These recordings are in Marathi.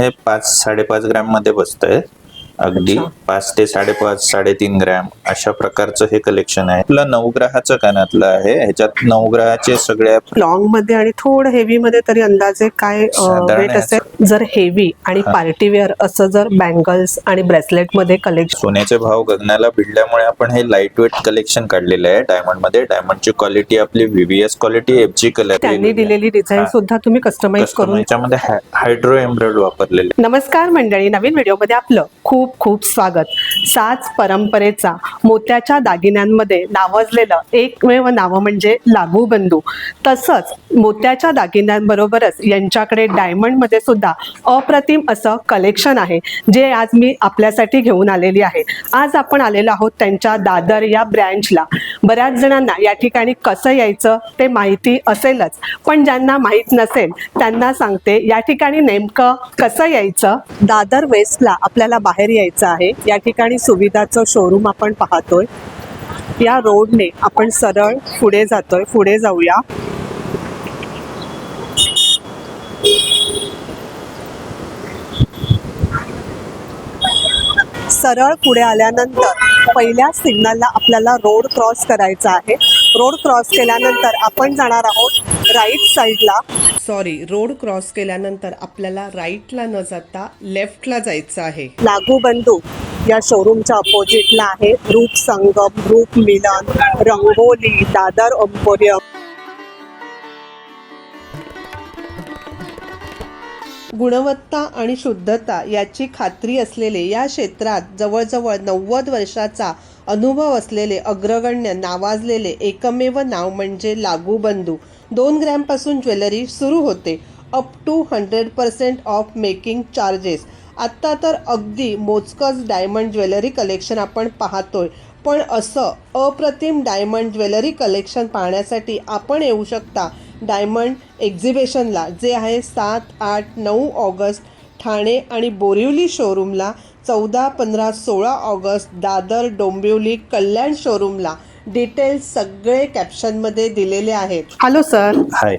हे 5-5.5 ग्रॅम मध्ये बसतंय. अगदी 5 ते 5.5 3.5 ग्रॅम अशा प्रकारचं हे कलेक्शन आहे. आपलं 9 ग्रहाचं कानातलं आहे. ह्याच्यात 9 ग्रहाचे सगळ्या लॉंग मध्ये आणि थोडं हेवी मध्ये तरी अंदाजे काय वेट असेल? जर हेवी आणि पार्टी वेअर असं जर बँगल्स आणि ब्रेसलेट मध्ये कलेक्शन. सोन्याचे भाव गगनाला भिडल्यामुळे आपण हे लाईट वेट कलेक्शन काढलेलं आहे डायमंड मध्ये. डायमंडची क्वालिटी आपली व्हीव्हीएस क्वालिटी, एफजी कलर. त्यांनी दिलेली डिझाईन सुद्धा तुम्ही कस्टमाइज करून याच्यामध्ये हायड्रो एम्ब्रॉइड वापरलेले. नमस्कार मंडळी, नवीन व्हिडिओमध्ये आपलं खूप खूप स्वागत. साच परंपरेचा मोत्याच्या दागिन्यांमध्ये नावाजलेलं एकमेव नाव म्हणजे लागूबंधू. तसंच मोत्याच्या दागिन्यांबरोबरच यांच्याकडे डायमंड मध्ये सुद्धा अप्रतिम असं कलेक्शन आहे, जे आज मी आपल्यासाठी घेऊन आलेली आहे. आज आपण आलेलो आहोत त्यांच्या दादर या ब्रँचला. बऱ्याच जणांना या ठिकाणी कसं यायचं ते माहिती असेलच, पण ज्यांना माहीत नसेल त्यांना सांगते या ठिकाणी नेमकं कसं यायचं. दादर वेस्टला आपल्याला बाहेर यायचं आहे. या ठिकाणी सुविधाचं शोरूम आपण पाहतोय. या रोडने आपण सरळ पुढे जातोय. पुढे जाऊया. सरळ पुढे आल्यानंतर पहिल्या सिग्नलला आपल्याला रोड क्रॉस करायचा आहे. रोड क्रॉस केल्यानंतर आपण जाणार आहोत राईट साईडला. रोड क्रॉस केल्यानंतर आपल्याला राईटला न जाता लेफ्टला जायचं आहे. लागूबंधू या शोरूमच्या अपोजिटला आहे रूप संगम, रूप मिलन, रंगोली, दादर एम्पोरियम. गुणवत्ता आणि शुद्धता याची खात्री असलेले या क्षेत्रात जवळजवळ 90 वर्षाचा अनुभव असलेले अग्रगण्य नावाजलेले एकमेव नाव म्हणजे लागूबंधू. 2 ग्रॅमपासून ज्वेलरी सुरू होते. Up to 100% off making charges. आत्ता तर अगदी मोजकंच डायमंड ज्वेलरी कलेक्शन आपण पाहतोय, पण असं अप्रतिम डायमंड ज्वेलरी कलेक्शन पाहण्यासाठी आपण येऊ शकता डायमंड एक्झिबिशनला, जे आहे 7, 8, 9 ऑगस्ट ठाणे आणि बोरिवली शोरूमला, 14, 15, 16 ऑगस्ट दादर, डोंबिवली, कल्याण शोरूमला. डिटेल्स सगळे कॅप्शनमध्ये दिलेले आहेत. Hello sir. हाय,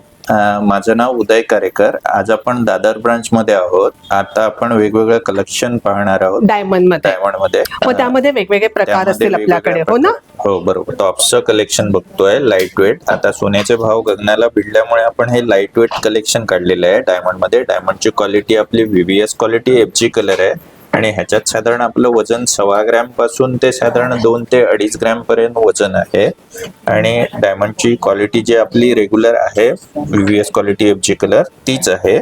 माझं नाव उदय कारेकर. आज आपण दादर ब्रांच मध्ये आहोत. आता आपण वेगवेगळं कलेक्शन पाहणार आहोत डायमंड मध्ये. त्यामध्ये वेगवेगळे प्रकार असतील आपल्याकडे, हो ना? हो बरोबर. टॉप्सचं कलेक्शन बघतोय लाईट वेट. आता सोन्याचे भाव गगनाला भिडल्यामुळे आपण हे लाईट वेट कलेक्शन काढलेलं आहे डायमंड मध्ये. डायमंडची क्वालिटी आपली व्हीव्हीएस क्वालिटी, एफजी कलर आहे. आणि ह्याच्यात साधारण आपलं वजन 1.25 ग्रॅम पासून ते साधारण 2 ते 2.5 ग्रॅम पर्यंत वजन आहे. आणि डायमंडची क्वालिटी जी आपली रेग्युलर आहे व्हीव्हीएस क्वालिटी, एफजी कलर तीच आहे.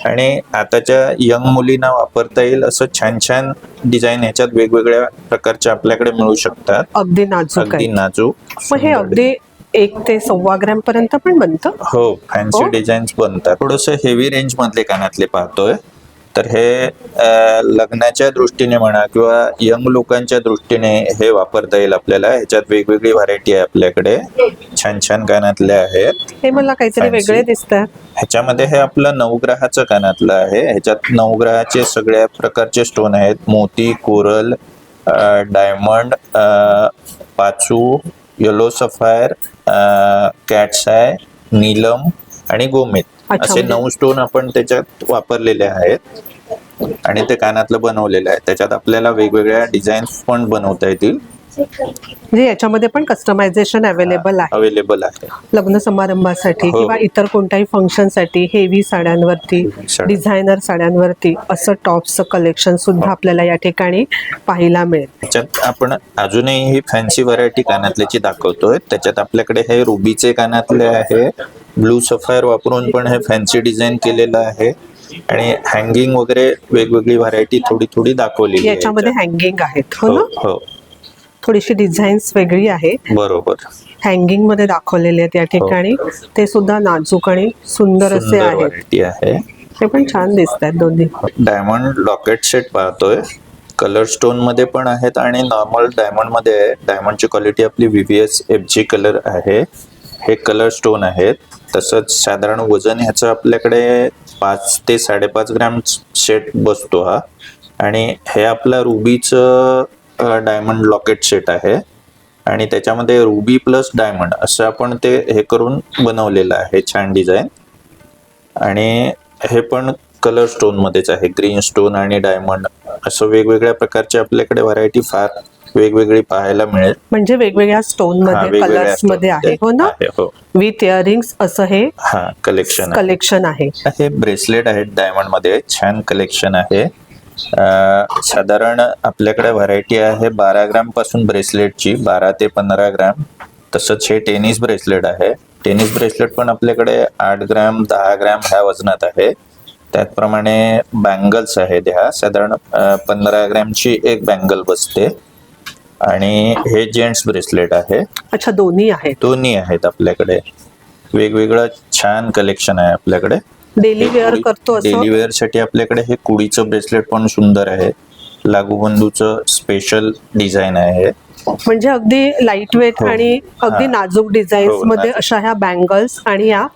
आणि आताच्या यंग मुलींना वापरता येईल असं छान छान डिझाईन ह्याच्यात वेगवेगळ्या प्रकारच्या आपल्याकडे मिळू शकतात. अगदी नाजूक. नाजूक. हे अगदी 1 ते 1.25 ग्रॅम पर्यंत पण बनतं. हो, फॅन्सी डिझाईन्स बनतात. थोडस हेवी रेंज मधले कानातले पाहतोय. तर हे लग्नाच्या दृष्टीने म्हणा किंवा यंग लोकांच्या दृष्टीने हे वापरता येईल आपल्याला. ह्याच्यात वेगवेगळी व्हरायटी आहे आपल्याकडे. छान छान कानातले आहेत. हे मला काहीतरी वेगळे दिसतात. ह्याच्यामध्ये हे आपलं 9 ग्रहाचं कानातलं आहे. ह्याच्यात 9 ग्रहाचे सगळ्या प्रकारचे स्टोन आहेत. मोती, कोरल, डायमंड, पाचू, येलो सफायर, कॅट्स आय, नीलम आणि गोमेद असे 9 स्टोन आपण त्याच्यात वापरलेले आहेत. आणि ते कानातलं बनवलेलं आहे. त्याच्यात आपल्याला वेगवेगळ्या डिझाईन्स पण बनवता येतील. म्हणजे याच्यामध्ये पण कस्टमायझेशन अवेलेबल आहे. लग्न समारंभासाठी किंवा इतर कोणत्याही फंक्शनसाठी हेवी साड्यांवरती, डिझायनर साड्यांवरती असं टॉप्सचं कलेक्शन सुद्धा आपल्याला या ठिकाणी पाहायला मिळेल. त्याच्यात आपण अजूनही ही फॅन्सी व्हरायटी कानातल्याची दाखवतोय. त्याच्यात आपल्याकडे हे रुबीचे कानातले आहे. ब्लू सफायर वापरून पण हे फॅन्सी डिझाईन केलेलं आहे. आणि हँगिंग वगैरे वेगवेगळी व्हरायटी थोडी थोडी दाखवली. याच्यामध्ये हँगिंग आहेत, हो ना? हो. थोडीशी डिझाईन्स वेगळी आहे. बरोबर. हँगिंग मध्ये दाखवलेले आहेत या ठिकाणी. ते सुद्धा नाजूक आणि सुंदर असे आहेत. ते पण छान दिसत आहेत दोन्ही. डायमंड लॉकेट सेट पाहतोय. कलर स्टोन मध्ये पण आहेत आणि नॉर्मल डायमंड मध्ये आहे. डायमंडची क्वालिटी आपली व्हीव्हीएस, एफजी कलर आहे. हे कलर स्टोन आहेत. तसंच साधारण वजन ह्याचं आपल्याकडे 5 ते 5.5 ग्रॅम सेट बसतो हा. आणि हे आपला रुबीचं डायमंड लॉकेट सेट आहे. आणि त्याच्यामध्ये रुबी प्लस डायमंड असं आपण ते हे करून बनवलेलं आहे. छान डिझाईन. आणि हे पण कलर स्टोन मध्येच आहे, ग्रीन स्टोन आणि डायमंड असं वेगवेगळ्या प्रकारचे आपल्याकडे व्हरायटी फार वेगवेगळी पाहायला मिळेल. म्हणजे वेगवेगळ्या स्टोन हा, मध्ये वेगवेगळ्या कलर्स मध्ये stone आहे, हो ना? आहे, हो. विथ इयरिंग्स असं हे हा कलेक्शन कलेक्शन आहे. हे ब्रेसलेट आहेत डायमंड मध्ये, छान कलेक्शन आहे. साधारण आपल्याकडे व्हरायटी आहे 12 ग्राम पासून ब्रेसलेटची, 12 ते 15 ग्राम. तसंच हे टेनिस ब्रेसलेट आहे. टेनिस ब्रेसलेट पण आपल्याकडे 8 ग्राम 10 ग्राम ह्या वजनात आहे. त्याचप्रमाणे बँगल्स आहेत, ह्या साधारण 15 ग्रॅमची एक बँगल बसते. आणि हे जेंट्स ब्रेसलेट आहे. अच्छा, दोन्ही आहेत. दोन्ही आहेत आपल्याकडे. वेगवेगळं छान कलेक्शन आहे आपल्याकडे. डेली वेअर करतो असं. डेली वेअर साठी आपल्याकडे हे कुडीचं ब्रेसलेट पण सुंदर आहे. लागूबंधूचं स्पेशल डिझाईन आहे. म्हणजे अगदी लाईट वेट हो. आणि अगदी हा. नाजूक डिझाईन्स हो, मध्ये नाजूक. अशा ह्या बँगल्स आणि या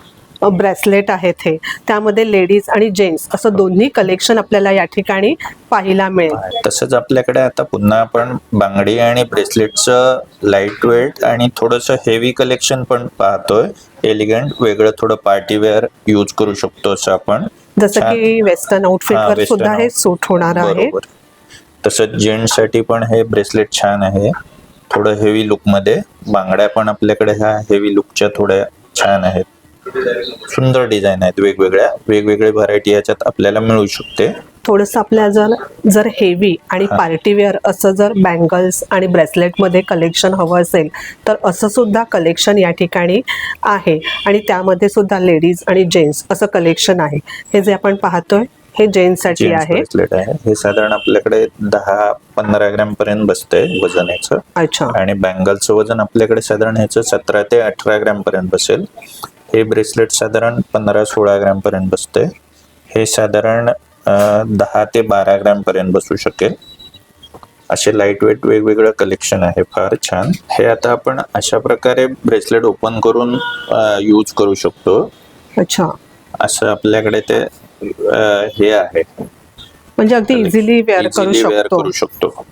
ब्रेसलेट आहेत. हे त्यामध्ये लेडीज आणि जेंट्स असं दोन्ही कलेक्शन आपल्याला या ठिकाणी पाहायला मिळेल. तसंच आपल्याकडे आता पुन्हा आपण बांगडी आणि ब्रेसलेटचं लाईट वेट आणि थोडंसं हेवी कलेक्शन पण पाहतोय. एलिगंट वेगळं थोडं पार्टी वेअर यूज करू शकतो असं आपण. जसं छान. की वेस्टर्न आउटफिट हा, वर western सुद्धा हे outfit. सूट होणार आहे. बरोबर. तसंच जेंट्स साठी पण हे ब्रेसलेट छान आहे, थोडं हेवी लुक मध्ये. बांगड्या पण आपल्याकडे ह्या हेवी लुकच्या थोड्या छान आहेत. सुंदर डिझाईन आहेत, वेगवेगळे व्हरायटी याच्यात आपल्याला मिळू शकते. थोडस आपल्याला जर हेवी आणि पार्टी वेअर असं जर बँगल्स आणि ब्रेसलेट मध्ये कलेक्शन हवं असेल तर असं सुद्धा कलेक्शन या ठिकाणी आहे. आणि त्यामध्ये सुद्धा लेडीज आणि जेंट्स असं कलेक्शन आहे. हे जे आपण पाहतोय हे जेंट्स साठी जेंट्स आहे. ब्रेसलेट आहे. हे साधारण आपल्याकडे 10-15 ग्रॅम पर्यंत बसतंय वजन याचं. अच्छा. आणि बँगलचं वजन आपल्याकडे साधारण ह्याचं 17 ते 18 ग्रॅम पर्यंत बसेल. हे ब्रेसलेट साधारण 15-16 ग्रॅम पर्यंत बसते. हे साधारण 10 ते 12 ग्रॅम पर्यंत बसू शकेल. असे लाईट वेट वेगवेगळं कलेक्शन आहे, फार छान. हे आता आपण अशा प्रकारे ब्रेसलेट ओपन करून यूज करू शकतो. अच्छा, असं आपल्याकडे ते हे आहे, म्हणजे अगदी इझिली वेअर करू Easily wear शकतो. करू शकतो.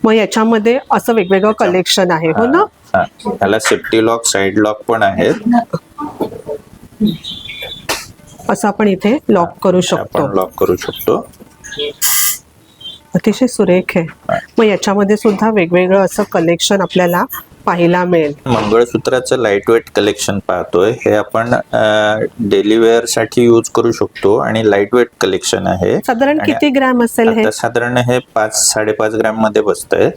मग याच्यामध्ये असं वेगवेगळं कलेक्शन आहे, हो ना? हा. ह्याला सेफ्टी लॉक, साइड लॉक पण आहेत. असं आपण इथे लॉक करू शकतो. आपण लॉक करू शकतो. अतिशय सुरेख आहे. मग याच्यामध्ये सुद्धा वेगवेगळं असं कलेक्शन आपल्याला पाहायला मिळेल. मंगळसूत्राचं लाईट वेट कलेक्शन पाहतोय. हे आपण डेली वेअर साठी यूज करू शकतो आणि लाईट वेट कलेक्शन आहे. साधारण आणि किती ग्रॅम असेल हे? आता साधारण हे 5-5.5 ग्रॅम मध्ये बसतंय.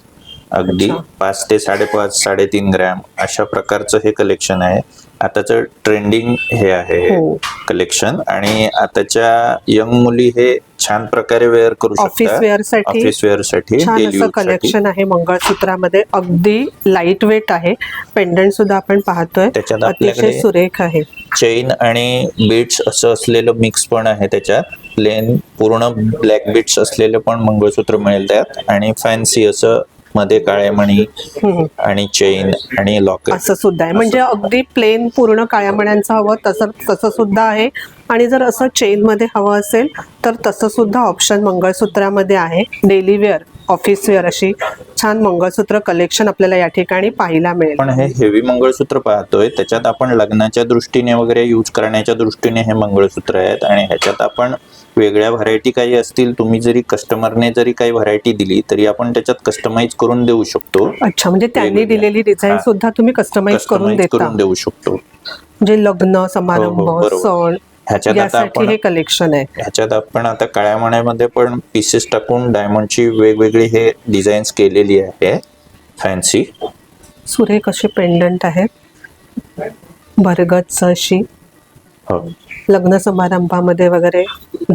अगदी 5 ते 5.5 3.5 ग्रॅम अशा प्रकारचं हे कलेक्शन आहे. आताचं ट्रेंडिंग हे आहे हो. कलेक्शन. आणि आताच्या यंग मुली हे छान प्रकारे वेअर करू ऑफिस शकतात. वेअर साठी ऑफिस वेअर साठी, छान डेली असं यूज साठी. कलेक्शन आहे मंगळसूत्रामध्ये. अगदी लाईट वेट आहे. पेंडंट सुद्धा आपण पाहतोय, त्याच्यात अतिशय आपल्याकडे सुरेख आहे. चेन आणि बीट्स असं असलेलं मिक्स पण आहे त्याच्यात. प्लेन पूर्ण ब्लॅक बीट्स असलेलं पण मंगळसूत्र मिळेल त्यात. आणि फॅन्सी असं मध्ये काळे मणी आणि चेन आणि लॉकेट असं सुद्धा आहे. म्हणजे अगदी प्लेन पूर्ण काळ्या मण्यांचं हवं तसं सुद्धा आहे. आणि जर असं चेन मध्ये हवं असेल तर तसं सुद्धा ऑप्शन मंगळसूत्रामध्ये आहे. डेली वेअर, ऑफिस वेअर अशी छान मंगळसूत्र कलेक्शन आपल्याला या ठिकाणी पाहायला मिळेल. पण हे हेवी मंगळसूत्र पाहतोय, त्याच्यात आपण लग्नाच्या दृष्टीने वगैरे यूज करण्याच्या दृष्टीने हे मंगळसूत्र आहेत. आणि ह्याच्यात आपण वेगळ्या व्हरायटी काही असतील, तुम्ही जरी कस्टमरने जरी काही व्हरायटी दिली तरी आपण त्याच्यात कस्टमाइज करून देऊ शकतो. अच्छा, म्हणजे त्यांनी वेगवेगळ्या. दिलेली डिझाईन सुद्धा तुम्ही कस्टमाइज करून देता. देऊ शकतो. म्हणजे लग्न समारंभ, बरोबर. सण ह्याच्यात आता यासाठी आपण हे कलेक्शन आहे. ह्याच्यात आपण आता काळ्या मण्यामध्ये पण पीसेस टाकून डायमंडची वेगवेगळी हे डिझाईन्स केलेली आहे, फॅन्सी. सुरेख असे पेंडंट आहेत, भरगच्च अशी. हो. लग्न समारंभामध्ये वगैरे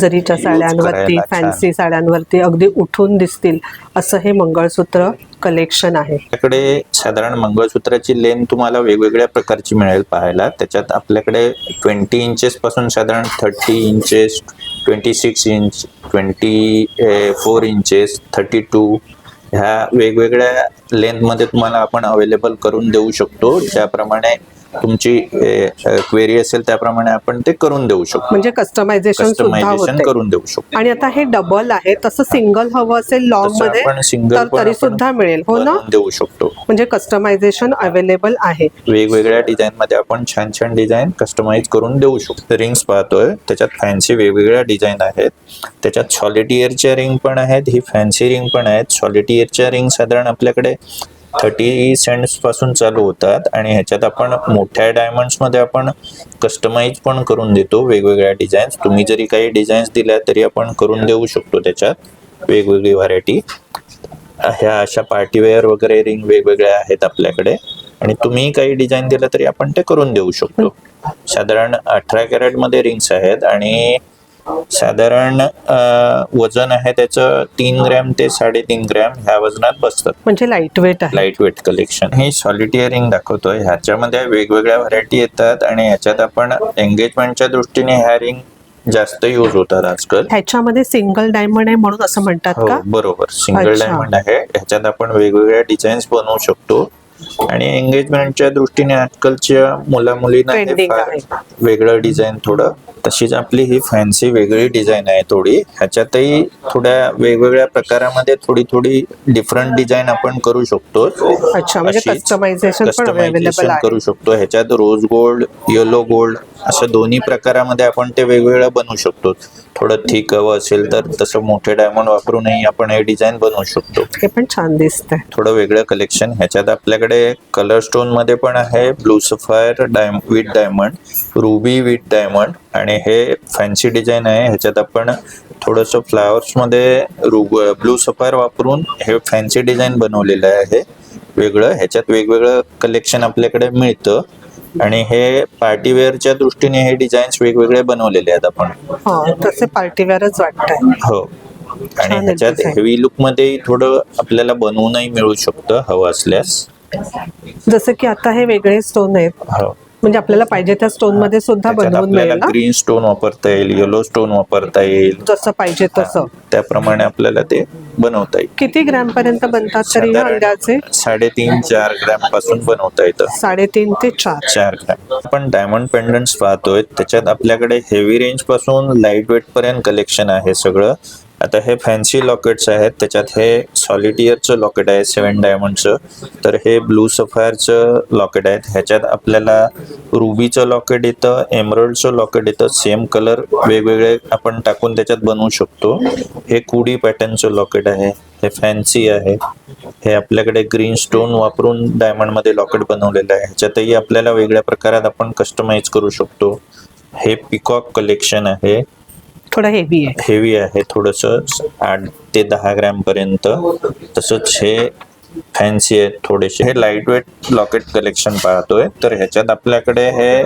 जरीच्या साड्यांवरती, करायला छान. फॅन्सी साड्यांवरती अगदी उठून दिसतील असं हे मंगळसूत्र कलेक्शन आहे. आपल्याकडे साधारण मंगळसूत्राची लेंथ तुम्हाला वेगवेगळ्या प्रकारची मिळेल पाहायला. त्याच्यात आपल्याकडे 20 इंचेस पासून साधारण 30 इंचेस, 26 इंच, 24 इंचेस, 32 ह्या वेगवेगळ्या लेंथ मध्ये तुम्हाला आपण अवेलेबल करून देऊ शकतो. ज्याप्रमाणे तुमची क्वेरी असेल त्याप्रमाणे आपण ते करून देऊ शकतो. म्हणजे कस्टमायझेशन सुद्धा कस्टमायझेशन होते. करून देऊ शकतो. आणि आता हे डबल आहे, तसं सिंगल हवं असेल लॉंग तसं मध्ये आपण single तर पण तरी आपण सुद्धा मिळेल, हो ना? बनवून देऊ शकतो. म्हणजे कस्टमायझेशन अवेलेबल आहे. वेगवेगळ्या डिझाईन मध्ये आपण छान छान डिझाईन कस्टमाइज करून देऊ शकतो. रिंग्स पाहतोय त्याच्यात फॅन्सी वेगवेगळ्या डिझाईन आहेत. त्याच्यात सॉलिटियरच्या रिंग पण आहेत, ही फॅन्सी रिंग पण आहेत. सॉलिटियरच्या रिंग साधारण आपल्याकडे 30 सेंट्स पासून चालू होतात आणि ह्याच्यात आपण मोठ्या डायमंड्स मध्ये आपण कस्टमाइज पण करून देतो वेगवेगळ्या डिझाईन्स. तुम्ही जरी काही डिझाईन्स दिल्या तरी आपण करून देऊ शकतो त्याच्यात वेगवेगळी व्हरायटी. ह्या अशा पार्टीवेअर वगैरे रिंग वेगवेगळ्या आहेत आपल्याकडे आणि तुम्ही काही डिझाईन दिलं तरी आपण ते करून देऊ शकतो. साधारण 18 कॅरेट मध्ये रिंग्स आहेत आणि साधारण वजन आहे त्याचं 3 ग्रॅम ते 3.5 ग्रॅम ह्या वजनात बसतात. म्हणजे लाईट वेट आहे. Light weight collection. ही सॉलिटियर रिंग दाखवतोय. ह्याच्यामध्ये वेगवेगळ्या व्हरायटी येतात आणि ह्याच्यात आपण एंगेजमेंटच्या दृष्टीने ह्या रिंग जास्त यूज होतात आजकाल. ह्याच्यामध्ये सिंगल डायमंड आहे म्हणून असं म्हणतात हो का? बरोबर, सिंगल अच्छा. डायमंड आहे. ह्याच्यात आपण वेगवेगळ्या डिझाईन्स बनवू शकतो आणि एंगेजमेंटच्या दृष्टीने आजकालच्या मुलींना हे Trending फार आहे. वेगळं डिझाईन थोडं. तशीच आपली ही फॅन्सी वेगळी डिझाईन आहे थोडी. ह्याच्यातही थोड्या वेगवेगळ्या प्रकारामध्ये थोडी डिफरंट डिझाईन आपण करू शकतो. अच्छा, म्हणजे अशीच कस्टमायझेशन पण अवेलेबल कस्टमायझेशन आहे. करू शकतो. ह्याच्यात रोज गोल्ड, येलो गोल्ड असं दोन्ही प्रकारामध्ये आपण ते वेगवेगळं बनवू शकतो. थोडं थिक हवं असेल तर तसं मोठे डायमंड वापरूनही आपण हे डिझाईन बनवू शकतो. हे पण छान दिसतंय. थोडं वेगळं कलेक्शन. ह्याच्यात आपल्याकडे कलर स्टोन मध्ये पण आहे, blue sapphire with diamond, ruby with diamond आणि हे फॅन्सी डिझाईन आहे. ह्याच्यात आपण थोडस फ्लावर्स मध्ये ब्लू सफायर वापरून हे फॅन्सी डिझाईन बनवलेलं आहे वेगळं. ह्याच्यात वेगवेगळं कलेक्शन आपल्याकडे मिळतं आणि हे पार्टीवेअरच्या दृष्टीने हे डिझाईन्स वेगवेगळे बनवलेले आहेत आपण. हा, तसे पार्टीवेअरच वाटतंय. हो. आणि छान आहे ह्याच्यात design. हेवी लुक मध्ये थोडं आपल्याला बनवूनही मिळू शकतं हवं असल्यास. जसं की आता हे वेगळे स्टोन आहेत, हो. म्हणजे आपल्याला पाहिजे त्या स्टोन मध्ये सुद्धा त्याच्यात बनवून आपल्याला मिळेल ना? ग्रीन स्टोन वापरता येईल, येलो स्टोन वापरता येईल. जसं पाहिजे तसं. त्याप्रमाणे आपल्याला ते बनवता येईल. किती ग्रॅम पर्यंत बनतात तरी हे अंदाजे? 3.5-4 ग्रॅम पासून बनवता येतं. 3.5 ते 4. 4 ग्रॅम. आपण डायमंड पेंडंट्स पाहतोय त्याच्यात आपल्याकडे हेवी रेंज पासून लाईट वेट पर्यंत कलेक्शन आहे सगळं. आता हे फॅन्सी लॉकेट्स आहेत. त्याच्यात हे सॉलिटियरचं लॉकेट आहे 7 डायमंडचं, तर हे ब्लू सफायरचं लॉकेट आहे. ह्याच्यात आपल्याला रुबीचं लॉकेट येतं, एमरल्डचं लॉकेट येतं. सेम कलर वेगवेगळे आपण टाकून त्याच्यात बनवू शकतो. हे कुडी पॅटर्नचं लॉकेट आहे, हे फॅन्सी आहे. हे आपल्याकडे ग्रीन स्टोन वापरून डायमंड मध्ये लॉकेट बनवलेलं आहे. ह्याच्यातही आपल्याला वेगळ्या प्रकारात आपण कस्टमाइज करू शकतो. हे पिकॉक कलेक्शन आहे, थोडं हेवी आहे. हेवी आहे थोडस 8 ते 10 ग्रॅम पर्यंत. तसंच हे फॅन्सी आहे थोडेसे. हे लाईट वेट लॉकेट कलेक्शन पाहतोय. तर ह्याच्यात आपल्याकडे हे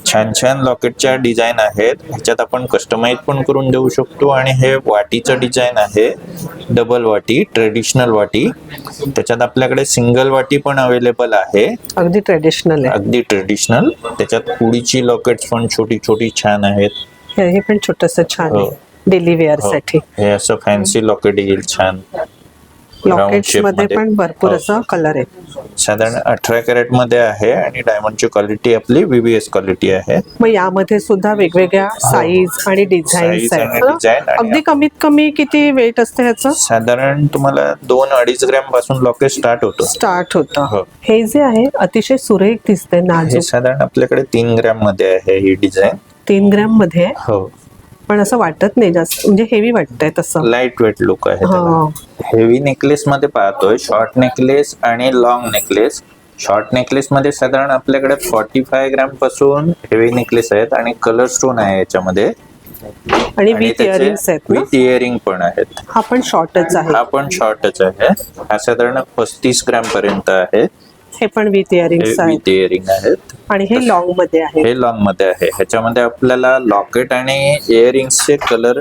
छान छान लॉकेटच्या डिझाईन आहेत. ह्याच्यात आपण कस्टमाइज पण करून देऊ शकतो. आणि हे वाटीचं डिझाईन आहे, डबल वाटी, ट्रेडिशनल वाटी. त्याच्यात आपल्याकडे सिंगल वाटी पण अवेलेबल आहे, अगदी ट्रेडिशनल आहे. अगदी ट्रेडिशनल. त्याच्यात कुडीची लॉकेट्स पण छोटी छोटी छान आहेत. हे पण छोटस छान हो. आहे डेली वेअर हो. साठी. हे असं फॅन्सी लॉकेट येईल छान. लॉकेट्स shape मध्ये मध्ये. पण भरपूर हो. असा कलर आहे. साधारण 18 कॅरेट मध्ये आहे आणि डायमंडची क्वालिटी आपली VVS क्वालिटी आहे. मग यामध्ये सुद्धा वेगवेगळ्या साईज आणि डिझाईन्स Size आणि आहेत. design आणि अगदी कमीत कमी किती वेट असते ह्याचं? साधारण तुम्हाला 2-2.5 ग्रॅम पासून लॉकेट स्टार्ट होतो. स्टार्ट होतं. हो. हे जे आहे अतिशय सुरेख दिसते, हे नाजूक. साधारण आपल्याकडे 3 ग्रॅम मध्ये आहे ही डिझाईन. 3 ग्रॅम मध्ये आहे. हो. पण असं वाटत नाही जास्त, म्हणजे हेवी वाटतंय तसं. लाईट वेट लुक आहे त्याला. हा. हेवी नेकलेस मध्ये पाहतोय, शॉर्ट नेकलेस आणि लॉंग नेकलेस. शॉर्ट नेकलेस मध्ये साधारण आपल्याकडे 45 ग्रॅम पासून हेवी नेकलेस आहेत आणि कलर स्टोन आहे याच्यामध्ये. आणि विथ इयरिंग्स आहेत ना? विथ इयरिंग पण आहेत. हा पण शॉर्टच आहे. हा पण शॉर्टच आहे. हा साधारण 35 ग्रॅम पर्यंत आहे. हे पण विथ इयरिंग्स आहे. विथ इयरिंग आहेत. आणि हे लॉंग मध्ये आहे. हे लॉंग मध्ये आहे. ह्याच्यामध्ये आपल्याला लॉकेट आणि इयरिंग्सचे कलर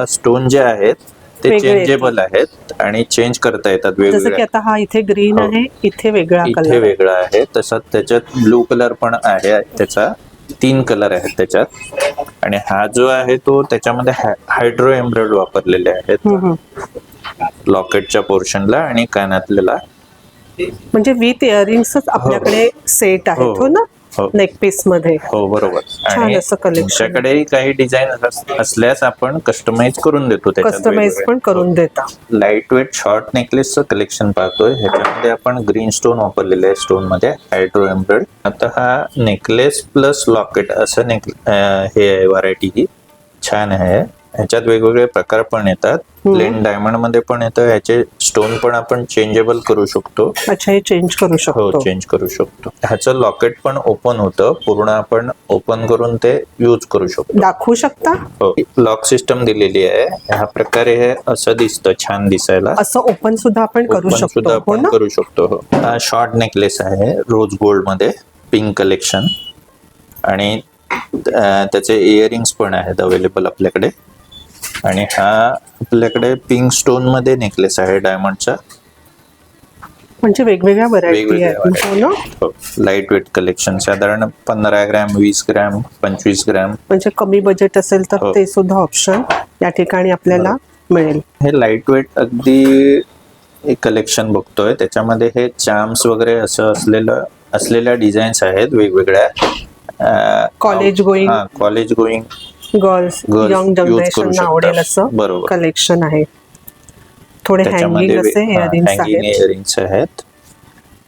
स्टोन जे आहेत ते वेगळे चेंजेबल आहेत आणि चेंज करता येतात जसं की वेगवेगळ्या. आता हा इथे ग्रीन हो. आहे, इथे वेगळा इथे कलर. वेगळा आहे. तसंच त्याच्यात ब्लू कलर पण आहे. त्याचा 3 कलर आहेत त्याच्यात. आणि हा जो आहे तो त्याच्यामध्ये हायड्रो एम्ब्रॉइड वापरलेले आहेत लॉकेटच्या पोर्शनला आणि कानातल्याला. म्हणजे विथ इयरिंग्सच आपल्याकडे सेट आहेत, हो ना, हो. नेक पीस मध्ये. हो बरोबर. छान आणि असं collection. तुमच्याकडेही काही डिझाईन असल्यास आपण कस्टमाइज करून देतो. कस्टमाइज पण करून देता. लाईट वेट शॉर्ट नेकलेसचं कलेक्शन पाहतोय. ह्याच्यामध्ये आपण ग्रीन स्टोन वापरलेले आहे स्टोन मध्ये हायड्रो एम्ब्रॉइड. आता हा नेकलेस प्लस लॉकेट असं हे व्हरायटी ही छान आहे. ह्याच्यात वेगवेगळे प्रकार पण येतात. प्लेन डायमंड मध्ये पण येतं. ह्याचे स्टोन पण आपण चेंजेबल करू शकतो. अच्छा, हे चेंज करू हो शकतो. चेंज करू शकतो. ह्याचं लॉकेट पण ओपन होतं. पूर्ण आपण ओपन करून ते यूज करू शकतो. दाखवू शकता? हो, लॉक सिस्टम दिलेली आहे. ह्या प्रकारे हे असं दिसतं छान दिसायला. असं ओपन सुद्धा आपण करू ओपन सुद्धा शकतो, हो आपण ना. करू शकतो. हो. हा शॉर्ट नेकलेस आहे रोज गोल्ड मध्ये, पिंक कलेक्शन. आणि त्याचे इयरिंग्स पण आहेत अवेलेबल आपल्याकडे. आणि हा आपल्याकडे पिंक स्टोन मध्ये नेकलेस आहे डायमंडचा. म्हणजे वेगवेगळ्या व्हरायटी आहेत, हो ना. हो, लाईट वेट कलेक्शन साधारण 15 ग्रॅम, 20 ग्रॅम, 25 ग्रॅम. म्हणजे कमी बजेट असेल तर हो. ते सुद्धा ऑप्शन या ठिकाणी आपल्याला मिळेल. हे लाईट वेट अगदी एक कलेक्शन बघतोय. त्याच्यामध्ये हे चार्म्स वगैरे असं असलेल्या डिझाईन्स आहेत वेगवेगळ्या. College going, college going girls, Girls young use करू जनरेशन शकतात. आवडेल असं बरोबर. कलेक्शन आहे. थोडे हँगिंग असे इयरिंग्स आहेत. इयरिंग्स आहेत.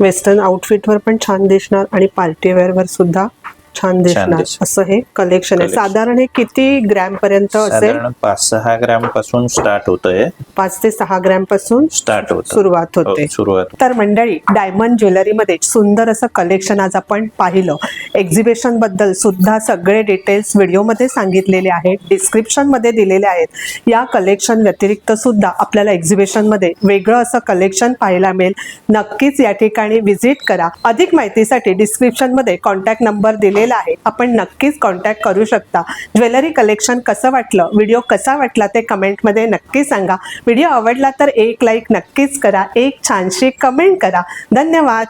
वेस्टर्न आउटफिट वर पण छान दिसणार आणि पार्टीवेअर वर सुद्धा छान दिसणार दिसेल. असं हे कलेक्शन आहे. साधारण हे किती ग्रॅम पर्यंत असेल? साधारण 5-6 ग्रॅम पासून स्टार्ट होतंय. 5 ते 6 ग्रॅम पासून स्टार्ट होत सुरुवात होते. सुरुवात. तर मंडळी, डायमंड ज्वेलरीमध्ये सुंदर असं कलेक्शन आज आपण पाहिलं. एक्झिबिशन बद्दल सुद्धा सगळे डिटेल्स व्हिडिओमध्ये सांगितलेले आहेत, डिस्क्रिप्शन मध्ये दिलेले आहेत. या कलेक्शन व्यतिरिक्त सुद्धा आपल्याला एक्झिबिशन मध्ये वेगळं असं कलेक्शन पाहायला मिळेल. नक्कीच या ठिकाणी व्हिजिट करा. अधिक माहितीसाठी डिस्क्रिप्शन मध्ये कॉन्टॅक्ट नंबर दिलेला आहे, आपण नक्कीच कॉन्टॅक्ट करू शकता. ज्वेलरी कलेक्शन कसं वाटलं, व्हिडिओ कसा वाटला ते कमेंट मध्ये नक्की सांगा. व्हिडिओ आवडला तर एक लाईक नक्कीच करा, एक छानशी कमेंट करा. धन्यवाद.